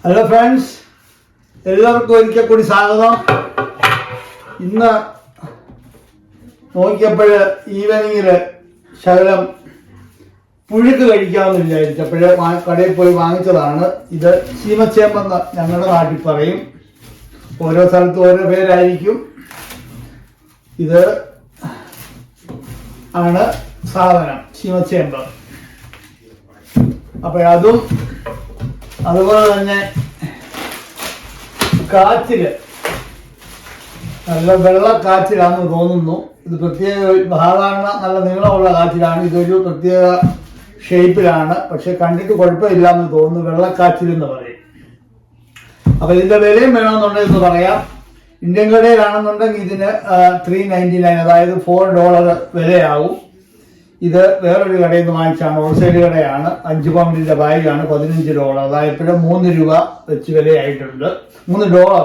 Hello friends, എല്ലാവർക്കും ഒരിക്കൽ കൂടി സ്വാഗതം. ഇന്ന് നോക്കിയപ്പോൾ ഈവനിങ്ങിൽ ശകലം പുഴുക്ക് കഴിക്കാമെന്ന് വിചാരിച്ചപ്പോൾ കടയിൽ പോയി വാങ്ങിച്ചതാണ്. ഇത് ചീമച്ചേമ്പെന്ന് ഞങ്ങളുടെ നാട്ടിൽ പറയും, ഓരോ സ്ഥലത്തും ഓരോ പേരായിരിക്കും. ഇത് ആണ് സാധനം, ചീമച്ചേമ്പ്. അപ്പോൾ അതുപോലെ തന്നെ കാച്ചില്, നല്ല വെള്ളക്കാച്ചിലാണെന്ന് തോന്നുന്നു. ഇത് പ്രത്യേക സാധാരണ നല്ല നീളമുള്ള കാച്ചിലാണ്. ഇതൊരു പ്രത്യേക ഷേപ്പിലാണ്, പക്ഷെ കണ്ടിട്ട് കുഴപ്പമില്ല എന്ന് തോന്നുന്നു. വെള്ളക്കാച്ചിലെന്ന് പറയും. അപ്പോൾ ഇതിൻ്റെ വിലയും വേണമെന്നുണ്ടെന്ന് പറയാം. ഇന്ത്യൻ കടയിലാണെന്നുണ്ടെങ്കിൽ ഇതിന് $3.99, അതായത് $4 വിലയാവും. ഇത് വേറൊരു കടയിൽ നിന്ന് വാങ്ങിച്ചാണ്, ഹോൾസെയിൽ കടയാണ്. 5 പൗണ്ടിൻ്റെ ബാഗാണ്, $15. അതായത് ഇപ്പോഴും $3 വെച്ച് വിലയായിട്ടുണ്ട്. $3.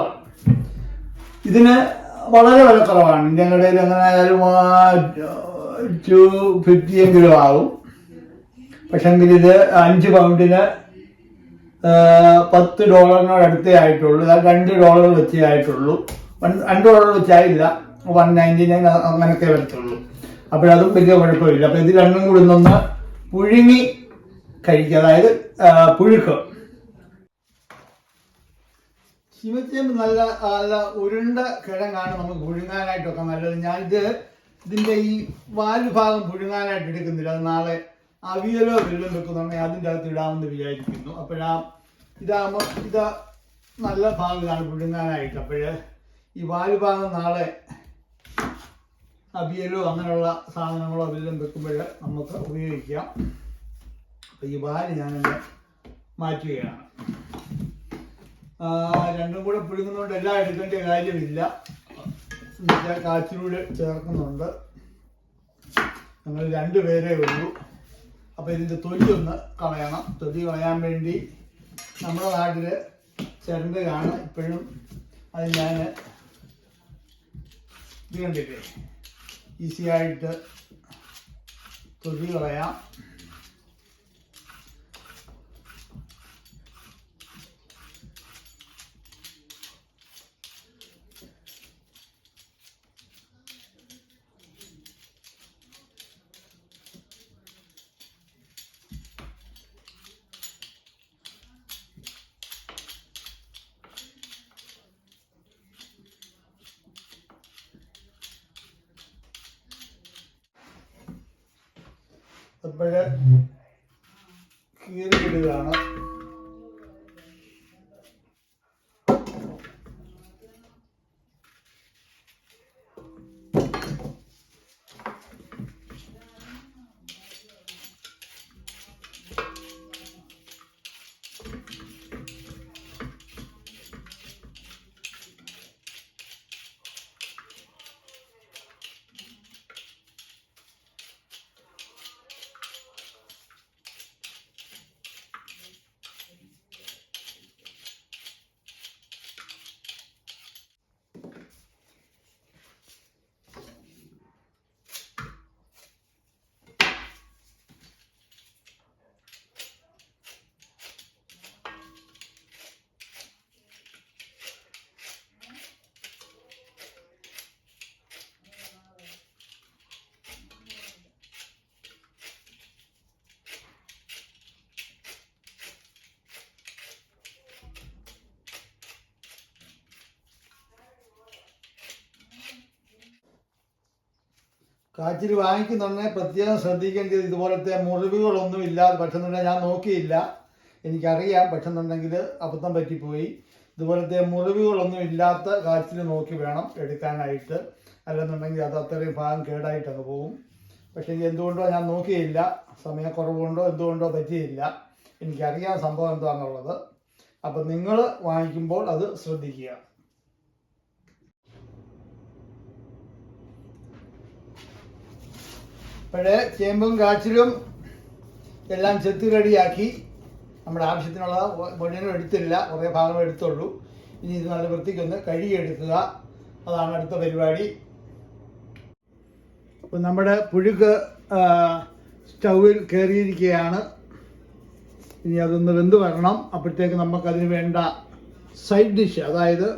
ഇതിന് വളരെ വിലക്കുറവാണ്. ഇന്ത്യൻ കടയിൽ എങ്ങനെ ആയാലും $250 എങ്കിലും ആകും. പക്ഷെങ്കിൽ ഇത് 5 പൗണ്ടിന് $10 ആയിട്ടുള്ളൂ. അത് $2 വെച്ചേ ആയിട്ടുള്ളൂ. $2 വെച്ചായില്ല, $1.99 അങ്ങനെയൊക്കെ വരത്തുള്ളൂ. അപ്പോഴതും വലിയ കുഴപ്പമില്ല. അപ്പോൾ ഇത് രണ്ടും കൂടി നിന്ന് പുഴുങ്ങി കഴിക്കുക, അതായത് പുഴുക്ക്. ചീമച്ചേമ്പ് നല്ല ഉരുണ്ട കിഴങ്ങാണ് നമുക്ക് പുഴുങ്ങാനായിട്ടൊക്കെ നല്ലത്. ഇതിൻ്റെ ഈ വാല് ഭാഗം പുഴുങ്ങാനായിട്ട് എടുക്കുന്നില്ല. അത് നാളെ അവിയലോ വെള്ളം വെക്കുന്നുണ്ടെങ്കിൽ അതിൻ്റെ അകത്ത് ഇടാമെന്ന് വിചാരിക്കുന്നു. ഇതാകുമ്പോൾ ഇത് നല്ല ഭാഗമാണ് പുഴുങ്ങാനായിട്ട്. ഈ വാല് ഭാഗം നാളെ അവിയലോ അങ്ങനെയുള്ള സാധനങ്ങളോ എല്ലാം വെക്കുമ്പോൾ നമുക്ക് ഉപയോഗിക്കാം. അപ്പോൾ ഈ വാല് ഞാനെന്നെ മാറ്റുകയാണ്. രണ്ടും കൂടെ പുഴുങ്ങുന്നതുകൊണ്ട് എല്ലാം എടുക്കേണ്ട കാര്യമില്ല. എന്നുവെച്ചാൽ കാച്ചിലൂടെ ചേർക്കുന്നുണ്ട്. ഞങ്ങൾ 2 പേരേ ഉള്ളൂ. അപ്പോൾ ഇതിൻ്റെ തൊലി ഒന്ന് കളയണം. തൊലി കളയാൻ വേണ്ടി നമ്മുടെ നാട്ടിൽ ചിരണ്ടയാണ് ഇപ്പോഴും. അത് ഞാൻ ഇത് കണ്ടില്ലേ, ഈസിയായിട്ട് തൊലി കളയാം. അപ്പോഴ് കീറിയിടുകയാണ്. കാച്ചിൽ വാങ്ങിക്കുന്നുണ്ടെങ്കിൽ പ്രത്യേകം ശ്രദ്ധിക്കേണ്ടത് ഇതുപോലത്തെ മുറിവുകളൊന്നും ഇല്ലാതെ. പക്ഷെന്നുണ്ടെങ്കിൽ ഞാൻ നോക്കിയില്ല, എനിക്കറിയാം. പക്ഷെന്നുണ്ടെങ്കിൽ അബദ്ധം പറ്റിപ്പോയി. ഇതുപോലത്തെ മുറിവുകളൊന്നും ഇല്ലാത്ത കാച്ചിൽ നോക്കി വേണം എടുക്കാനായിട്ട്. അല്ലെന്നുണ്ടെങ്കിൽ അത് അത്രയും ഭാഗം കേടായിട്ടങ്ങ് പോകും. പക്ഷേ എന്തുകൊണ്ടോ ഞാൻ നോക്കിയില്ല, സമയക്കുറവുകൊണ്ടോ എന്തുകൊണ്ടോ പറ്റിയില്ല. എനിക്കറിയാം സംഭവം എന്താണെന്നുള്ളത്. അപ്പം നിങ്ങൾ വാങ്ങിക്കുമ്പോൾ അത് ശ്രദ്ധിക്കുക. അപ്പോഴേ ചേമ്പും കാച്ചിലും എല്ലാം ചെത്തി റെഡിയാക്കി. നമ്മുടെ ആവശ്യത്തിനുള്ള മുഴുവനും എടുത്തില്ല, കുറേ ഭാഗം എടുത്തുള്ളൂ. ഇനി ഇത് നല്ല വൃത്തിക്കൊന്ന് കഴുകിയെടുക്കുക, അതാണ് അടുത്ത പരിപാടി. അപ്പം നമ്മുടെ പുഴുക്ക് സ്റ്റൗവിൽ കയറിയിരിക്കുകയാണ്. ഇനി അതൊന്ന് വെന്ത് വരണം. അപ്പോഴത്തേക്ക് നമുക്കതിന് വേണ്ട സൈഡ് ഡിഷ്, അതായത്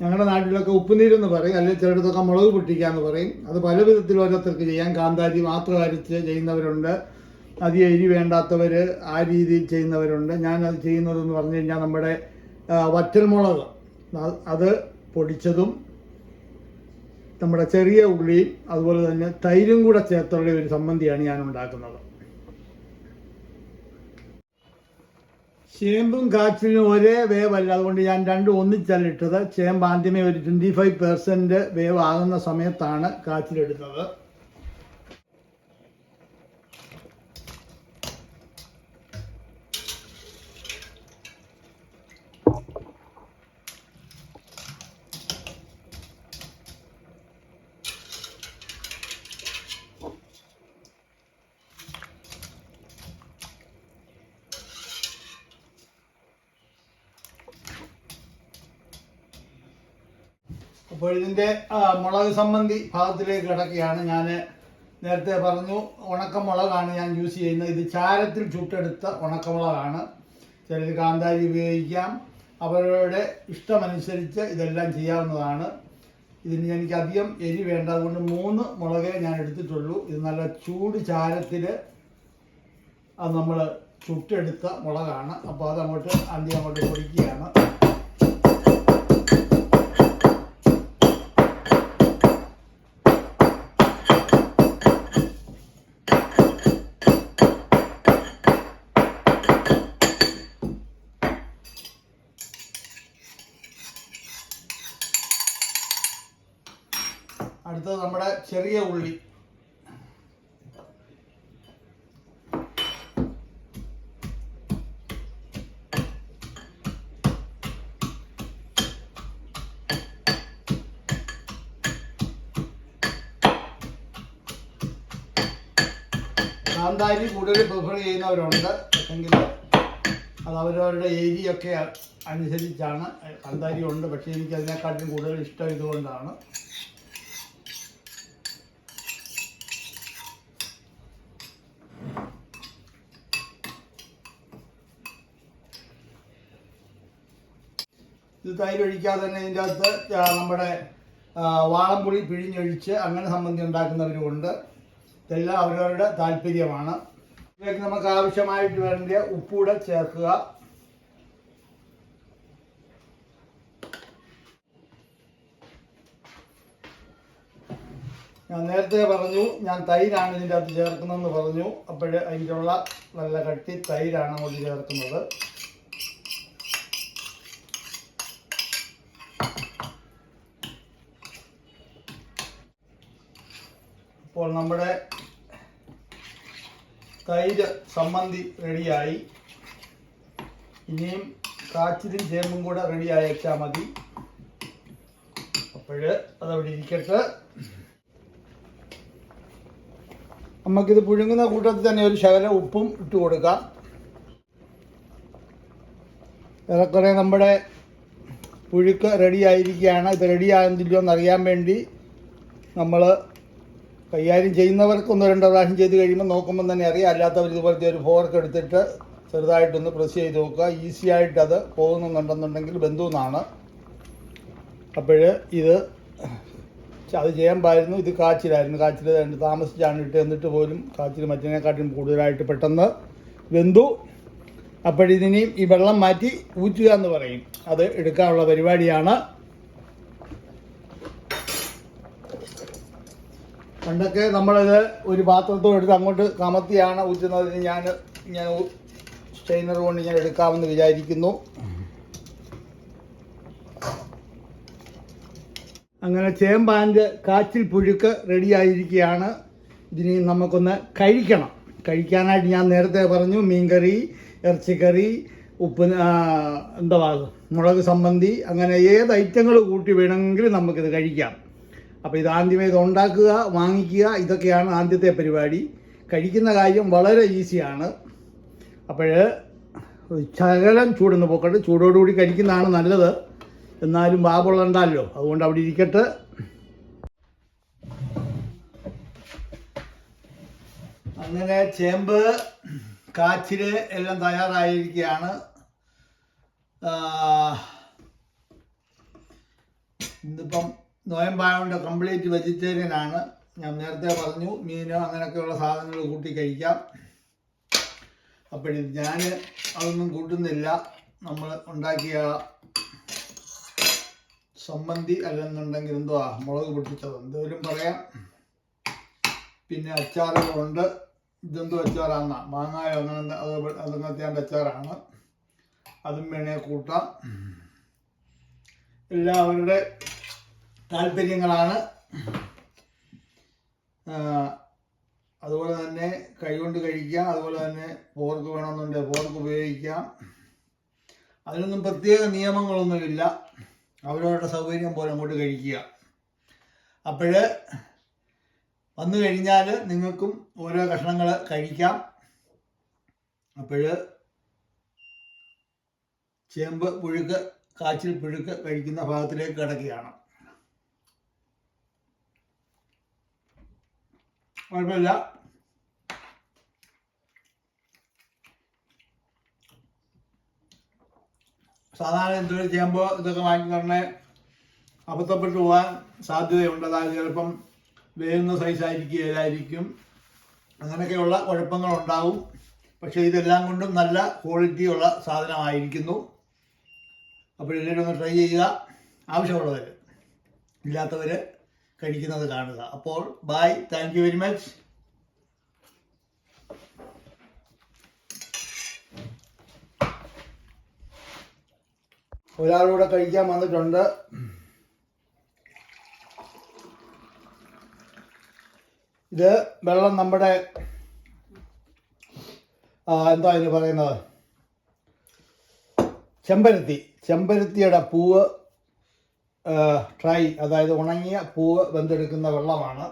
ഞങ്ങളുടെ നാട്ടിലൊക്കെ ഉപ്പുനീരെന്ന് പറയും, അല്ലെങ്കിൽ ചിലയിടത്തൊക്കെ മുളക് പൊട്ടിക്കാന്ന് പറയും. അത് പല വിധത്തിൽ ഓരോരുത്തർക്ക് ചെയ്യാം. കാന്താരി മാത്രം അരച്ച് ചെയ്യുന്നവരുണ്ട്, അധികം എരി വേണ്ടാത്തവർ ആ രീതിയിൽ ചെയ്യുന്നവരുണ്ട്. ഞാനത് ചെയ്യുന്നതെന്ന് പറഞ്ഞു കഴിഞ്ഞാൽ നമ്മുടെ വറ്റൽമുളക് അത് പൊടിച്ചതും നമ്മുടെ ചെറിയ ഉള്ളിയും അതുപോലെ തന്നെ തൈരും കൂടെ ചേർത്തുള്ള ഒരു ചമ്മന്തിയാണ് ഞാൻ ഉണ്ടാക്കുന്നത്. ചേമ്പും കാച്ചിലും ഒരേ വേവല്ല, അതുകൊണ്ട് ഞാൻ രണ്ടും ഒന്നിച്ചല്ല ഇട്ടത്. ചേമ്പ് ആദ്യമേ ഒരു 25% വേവ് ആകുന്ന സമയത്താണ് കാച്ചിലെടുത്തത്. അപ്പോൾ ഇതിൻ്റെ മുളക് സംബന്ധി ഭാഗത്തിലേക്ക് കിടക്കുകയാണ്. ഞാൻ നേരത്തെ പറഞ്ഞു ഉണക്കമുളകാണ് ഞാൻ യൂസ് ചെയ്യുന്നത്. ഇത് ചാരത്തിൽ ചുട്ടെടുത്ത ഉണക്കമുളകാണ്. ചിലർ കാന്താരി ഉപയോഗിക്കാം, അവരുടെ ഇഷ്ടമനുസരിച്ച് ഇതെല്ലാം ചെയ്യാവുന്നതാണ്. ഇതിന് എനിക്ക് അധികം എരി വേണ്ട, അതുകൊണ്ട് 3 മുളകേ ഞാൻ എടുത്തിട്ടുള്ളൂ. ഇത് നല്ല ചൂട് ചാരത്തിൽ അത് നമ്മൾ ചുട്ടെടുത്ത മുളകാണ്. അപ്പോൾ അതങ്ങോട്ട് അങ്ങോട്ട് പൊടിക്കുകയാണ്. അടുത്തത് നമ്മുടെ ചെറിയ ഉള്ളി. കാന്താരി കൂടുതൽ പ്രിഫർ ചെയ്യുന്നവരുണ്ട്, എങ്കിൽ അത് അവരവരുടെ ഏരിയൊക്കെ അനുസരിച്ചാണ്. കാന്താരി ഉണ്ട്, പക്ഷേ എനിക്ക് അതിനെക്കാട്ടും കൂടുതൽ ഇഷ്ടം ഇതുകൊണ്ടാണ്. ഇത് തൈര് ഒഴിക്കാതെ തന്നെ ഇതിൻ്റെ അകത്ത് നമ്മുടെ വാളംപുളി പിഴിഞ്ഞൊഴിച്ച് അങ്ങനെ സംബന്ധി ഉണ്ടാക്കുന്നവരുമുണ്ട്. ഇതെല്ലാം അവരവരുടെ താല്പര്യമാണ്. ഇതിലേക്ക് നമുക്ക് ആവശ്യമായിട്ട് വേണ്ട ഉപ്പൂടെ ചേർക്കുക. ഞാൻ നേരത്തെ പറഞ്ഞു ഞാൻ തൈരാണ് ഇതിൻ്റെ അകത്ത് ചേർക്കുന്നതെന്ന് പറഞ്ഞു. അപ്പോൾ അതിനുള്ള നല്ല കട്ടി തൈരാണ് അങ്ങോട്ട് ചേർക്കുന്നത്. അപ്പോൾ നമ്മുടെ തൈര് സംബന്ധി റെഡിയായി. ഇനിയും കാച്ചിലും ചേമ്പും കൂടെ റെഡിയായി വെച്ചാൽ മതി. അപ്പോൾ അതവിടെ ഇരിക്കട്ടെ. നമുക്കിത് പുഴുങ്ങുന്ന കൂട്ടത്തിൽ തന്നെ ഒരു ശകലം ഉപ്പും ഇട്ട് കൊടുക്കാം. ഏറെക്കുറെ നമ്മുടെ പുഴുക്ക് റെഡിയായിരിക്കുകയാണ്. ഇത് റെഡിയാകുന്നില്ലയോ എന്നറിയാൻ വേണ്ടി നമ്മൾ കൈകാര്യം ചെയ്യുന്നവർക്ക് 1-2 പ്രാവശ്യം ചെയ്ത് കഴിയുമ്പോൾ നോക്കുമ്പോൾ തന്നെ അറിയാം. അല്ലാത്തവർ ഇതുപോലത്തെ ഒരു ഫോർക്ക് എടുത്തിട്ട് ചെറുതായിട്ടൊന്ന് പ്രസ് ചെയ്ത് നോക്കുക. ഈസി ആയിട്ട് അത് പോകുന്നുണ്ടെന്നുണ്ടെങ്കിൽ ബന്ധുവെന്നാണ്. അപ്പോൾ ഇത് അത് ചേമ്പായിരുന്നു, ഇത് കാച്ചിലായിരുന്നു. കാച്ചിൽ താമസിച്ചാണ് ഇട്ട്, എന്നിട്ട് പോലും കാച്ചിൽ മറ്റതിനെക്കാട്ടും കൂടുതലായിട്ട് പെട്ടെന്ന് വെന്തു. അപ്പോഴിതിനെയും ഈ വെള്ളം മാറ്റി ഊറ്റുക എന്ന് പറയും, അത് എടുക്കാനുള്ള പരിപാടിയാണ്. പണ്ടൊക്കെ നമ്മളിത് ഒരു പാത്രത്തോട് എടുത്ത് അങ്ങോട്ട് കമത്തിയാണ് ഊറ്റുന്നതിന് ഞാൻ സ്റ്റെയിനർ കൊണ്ട് ഞാൻ എടുക്കാമെന്ന് വിചാരിക്കുന്നു. അങ്ങനെ ചേമ്പാൻ്റെ കാച്ചിൽ പുഴുക്ക് റെഡിയായിരിക്കുകയാണ്. ഇതിനെ നമുക്കൊന്ന് കഴിക്കണം. കഴിക്കാനായിട്ട് ഞാൻ നേരത്തെ പറഞ്ഞു മീൻകറി, ഇറച്ചിക്കറി, മുളക് സംബന്ധി, അങ്ങനെ ഏത് ഐറ്റങ്ങൾ കൂട്ടി വേണമെങ്കിലും നമുക്കിത് കഴിക്കാം. അപ്പോൾ ഇത് ആദ്യമേ ഇത് ഉണ്ടാക്കുക, വാങ്ങിക്കുക, ഇതൊക്കെയാണ് ആദ്യത്തെ പരിപാടി. കഴിക്കുന്ന കാര്യം വളരെ ഈസിയാണ്. അപ്പോൾ ശകലം ചൂടൊന്ന് പോക്കട്ടെ. ചൂടോടുകൂടി കഴിക്കുന്നതാണ് നല്ലത്. എന്നാലും ബാബുള്ളണ്ടല്ലോ, അതുകൊണ്ട് അവിടെ ഇരിക്കട്ടെ. അങ്ങനെ ചേമ്പ് കാച്ചിൽ എല്ലാം തയ്യാറായിരിക്കുകയാണ്. ഇന്നിപ്പം നോയമ്പായതുകൊണ്ട് കംപ്ലീറ്റ് വെജിറ്റേറിയനാണ്. ഞാൻ നേരത്തെ പറഞ്ഞു മീനോ അങ്ങനെയൊക്കെയുള്ള സാധനങ്ങൾ കൂട്ടി കഴിക്കാം. അപ്പോഴും ഞാൻ അതൊന്നും കൂട്ടുന്നില്ല. നമ്മൾ ഉണ്ടാക്കിയ സമ്മന്തി അല്ലെന്നുണ്ടെങ്കിൽ എന്തുവാ മുളക് പൊട്ടിച്ചത് എന്തോരും പറയാം. പിന്നെ അച്ചാറുകളുണ്ട്. ഇതെന്തോ അച്ചാറാണ്, മാങ്ങായോ അങ്ങനെ അതങ്ങനത്തെ അച്ചാറാണ്. അതും വേണേ കൂട്ടാം. എല്ലാവരുടെ താല്പര്യങ്ങളാണ്. അതുപോലെ തന്നെ കൈകൊണ്ട് കഴിക്കാം. അതുപോലെ തന്നെ പോർക്ക് വേണമെന്നുണ്ടെങ്കിൽ പോർക്ക് ഉപയോഗിക്കാം. അതിനൊന്നും പ്രത്യേക നിയമങ്ങളൊന്നുമില്ല. അവരവരുടെ സൗകര്യം പോലെ അങ്ങോട്ട് കഴിക്കുക. അപ്പോൾ വന്നു കഴിഞ്ഞാൽ നിങ്ങൾക്കും ഓരോ കഷ്ണങ്ങൾ കഴിക്കാം. അപ്പോൾ ചേമ്പ് പുഴുക്ക്, കാച്ചിൽ പുഴുക്ക് കഴിക്കുന്ന ഭാഗത്തിലേക്ക് കിടക്കുകയാണ്. കുഴപ്പമില്ല. സാധാരണ എന്തൊരു ചേമ്പോ ഇതൊക്കെ വാങ്ങിക്കുന്നേ അബദ്ധപ്പെട്ടു പോകാൻ സാധ്യതയുണ്ട്. അതായത് ചിലപ്പം വേകുന്ന സൈസായിരിക്കും, അങ്ങനെയൊക്കെയുള്ള കുഴപ്പങ്ങളുണ്ടാവും. പക്ഷേ ഇതെല്ലാം കൊണ്ടും നല്ല ക്വാളിറ്റിയുള്ള സാധനമായിരിക്കുന്നു. അപ്പോൾ എല്ലാവരും ഒന്ന് ട്രൈ ചെയ്യുക. ആവശ്യമുള്ളവർ, ഇല്ലാത്തവർ കഴിക്കുന്നത് കാണുക. അപ്പോൾ bye, thank you very much. ഒരാളൂടെ കഴിക്കാൻ വന്നിട്ടുണ്ട്. ഇത് വെള്ളം നമ്മുടെ എന്താ ഇതിന് പറയുന്നത്, ചെമ്പരത്തിയുടെ പൂവ്, അതായത് ഉണങ്ങിയ പൂവ് വെന്തെടുക്കുന്ന വെള്ളമാണ്.